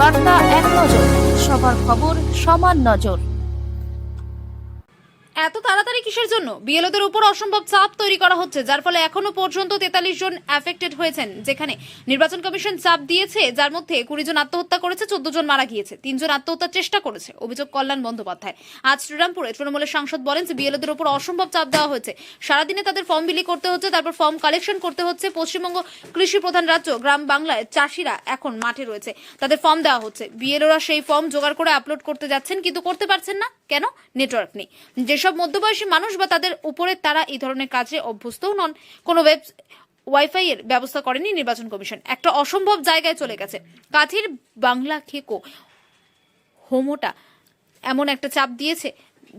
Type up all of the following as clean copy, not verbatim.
বার্তা এক নজর, সবার খবর সমান নজর। এত তাড়াতাড়ি কিসের জন্য? বিএলওদের উপর অসম্ভব চাপ তৈরি করা হচ্ছে, যার ফলে এখনো পর্যন্ত 43 জন অ্যাফেক্টেড হয়েছেন। যেখানে নির্বাচন কমিশন চাপ দিয়েছে, যার মধ্যে 20 জন আত্মহত্যা করেছে, 14 জন মারা গিয়েছে, 3 জন আত্মহত্যার চেষ্টা করেছে, অভিযোগ কল্যাণ বন্দ্যোপাধ্যায়। আজ শ্রীরামপুরে তৃণমূলের সাংসদ বলেন যে বিএলওদের উপর অসম্ভব চাপ দেওয়া হয়েছে। সারাদিনে তাদের ফর্ম বিলি করতে হচ্ছে, তারপর ফর্ম কালেকশন করতে হচ্ছে। পশ্চিমবঙ্গ কৃষি প্রধান রাজ্য, গ্রাম বাংলায় চাষিরা এখন মাঠে রয়েছে, তাদের ফর্ম দেওয়া হচ্ছে। বিএলওরা সেই ফর্ম জোগাড় করে আপলোড করতে যাচ্ছেন, কিন্তু করতে পারছেন না। কেন? নেটওয়ার্ক নেই। যেসব মধ্যবয়সী মানুষ বা তাদের উপরে, তারা এই ধরনের কাজে অভ্যস্তও নন। কোনো ওয়াইফাই এর ব্যবস্থা করেনি নির্বাচন কমিশন। একটা অসম্ভব জায়গায় চলে গেছে। কাঠির বাংলা খেকো হোমোটা এমন একটা চাপ দিয়েছে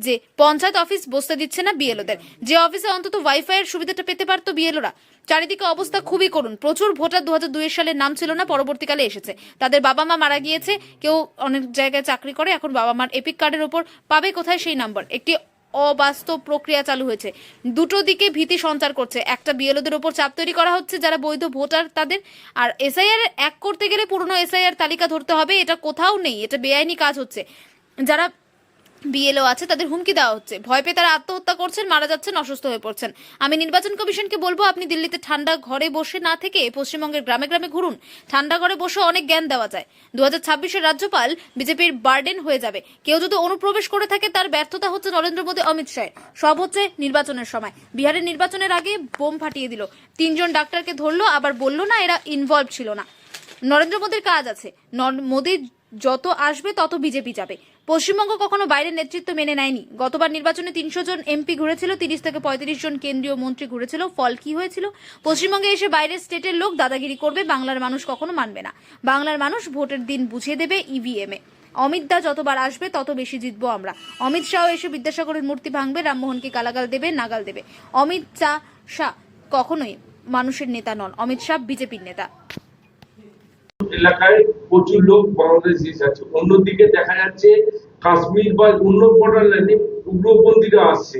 যে পঞ্চায়েত অফিস বসতে দিচ্ছে না বিএলওদের। যে অফিসে অন্তত ওয়াইফাই এর সুবিধাটা পেতে পারতো বিএলওরা। চারিদিকে অবস্থা খুবই করুণ। প্রচুর ভোটার 2002 সালের নাম ছিল না, পরবর্তীকালে এসেছে। তাদের বাবা মা মারা গিয়েছে, কেউ অনেক জায়গায় চাকরি করে, এখন বাবা মার এপিক কার্ডের ওপর পাবে কোথায় সেই নাম্বার? একটি অবাস্তব প্রক্রিয়া চালু হয়েছে, দুটো দিকে ভীতি সঞ্চার করছে। একটা, বিএলওদের উপর চাপ তৈরি করা হচ্ছে যারা বৈধ ভোটার তাদের, আর এসআইআর এক করতে গেলে পুরনো এসআইআর তালিকা ধরতে হবে, এটা কোথাও নেই, এটা বেআইনি কাজ হচ্ছে। যারা বিএলও আছে তাদের হুমকি দেওয়া হচ্ছে, ভয় পেয়ে তারা আত্মহত্যা করছেন, মারা যাচ্ছেন, অসুস্থ হয়ে পড়ছেন। আমি নির্বাচন কমিশনকে বলবো, আপনি দিল্লিতে ঠান্ডা ঘরে বসে না থেকে পশ্চিমবঙ্গের গ্রামে গ্রামে ঘুরুন। ঠান্ডা ঘরে বসে অনেক জ্ঞান দেওয়া যায়। 2026-এর রাজ্যপাল বিজেপির বার্ডেন হয়ে যাবে। কেউ যদি অনুপ্রবেশ করে থাকে, তার ব্যর্থতা হচ্ছে নরেন্দ্র মোদী, অমিত শাহ। সব হচ্ছে নির্বাচনের সময়। বিহারের নির্বাচনের আগে বোম ফাটিয়ে দিল, 3 জন ডাক্তারকে ধরলো, আবার বললো না এরা ইনভলভ ছিল না। নরেন্দ্র মোদীর কাজ আছে, মোদী যত আসবে তত বিজেপি যাবে। পশ্চিমবঙ্গ কখনো বাইরের নেতৃত্ব মেনে নেয়নি। গতবার নির্বাচনে 300 জন এমপি ঘুরেছিল, 30 থেকে 35 জন কেন্দ্রীয় মন্ত্রী ঘুরেছিল। ফল কি হয়েছিল? পশ্চিমবঙ্গে এসে বাইরের স্টেটের লোক দাদাগিরি করবে, বাংলার মানুষ কখনো মানবে না। বাংলার মানুষ ভোটের দিন বুঝিয়ে দেবে ইভিএম এ। অমিত দা যতবার আসবে তত বেশি জিতবো আমরা। অমিত শাহ এসে বিদ্যাসাগরের মূর্তি ভাঙবে, রামমোহনকে গালাগাল দেবে, নাগাল দেবে। অমিত শাহ কখনোই মানুষের নেতা নন। অমিত শাহ বিজেপির নেতা। এলাকায় প্রচুর লোক বাংলাদেশ আছে, অন্যদিকে দেখা যাচ্ছে কাশ্মীর বা অন্য বর্ডার লাইনে উগ্রপন্থীরা আসছে,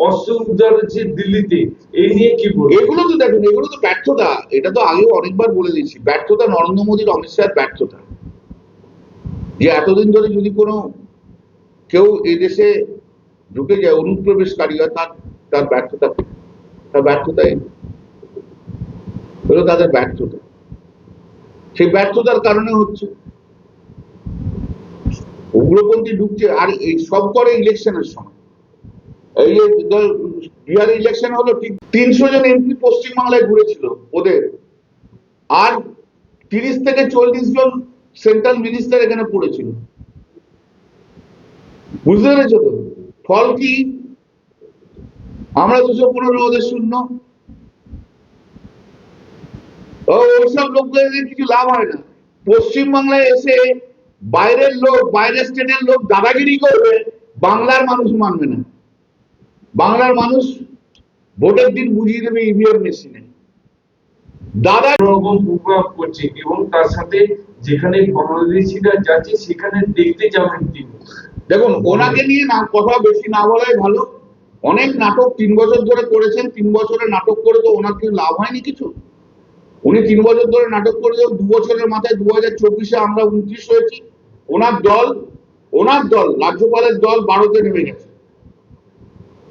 অস্ত্র উদ্ধার হচ্ছে দিল্লিতে। এই নিয়ে কি বলবো? এগুলো তো দেখুন, এগুলো তো ব্যর্থতা। এটা তো আগেও অনেকবার বলে দিচ্ছি, ব্যর্থতা নরেন্দ্র মোদীর, অমিত শাহের ব্যর্থতা। যে এতদিন ধরে যদি কোনো কেউ এই দেশে ঢুকে যায়, অনুপ্রবেশকারী হয়, তার ব্যর্থতা, তার ব্যর্থতাই হলো তাদের ব্যর্থতা। সেই ব্যর্থতার কারণে হচ্ছে উগ্রপন্থী ঢুকছে। আর এই সব করে ইলেকশনের সময়। এই যে বিহার ইলেকশন হলো, ঠিক 300 জন এমপি পশ্চিমবাংলায় ঘুরেছিল ওদের, আর 30 থেকে 40 জন সেন্ট্রাল মিনিস্টার এখানে পড়েছিল। বুঝতে পেরেছো তো? ফল কি? আমরা 215 ওদের শূন্য। ওইসব লোকদের কিছু লাভ হয় না। পশ্চিমবাংলায় এসে বাইরের লোক, বাইরের স্টেটের লোক দাদাগিরি করবে, বাংলার মানুষ মানবে না। বাংলার মানুষ ভোটের দিন বুঝিয়ে দেবে ইভিএম মেশিনে। দাদা রকম প্রোগ্রাম করছে, এবং তার সাথে যেখানে বাংলাদেশিরা যাচ্ছে সেখানে দেখতে যাবেন তিনি। দেখুন, ওনাকে নিয়ে না কথা বেশি না বলাই ভালো। অনেক নাটক 3 বছর ধরে করেছেন। 3 বছরের নাটক করে তো ওনার কি লাভ হয়নি কিছু? উনি 3 বছর ধরে নাটক করে, 2 বছরের মাথায় 2024-এ আমরা 29 হয়েছি। ওনার দল রাজ্যপালের দল ভারতে নেমে গেছে।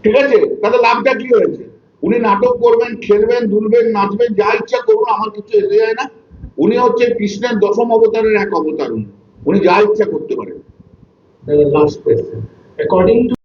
ঠিক আছে, তাহলে লাভটা কি হয়েছে? উনি নাটক করবেন, খেলবেন, দুলবেন, নাচবেন, যা ইচ্ছা করুন, আমার কিছু এসে যায় না। উনি হচ্ছে কৃষ্ণের 10ম অবতারের এক অবতার। উনি যা ইচ্ছা করতে পারেন। Last question, according to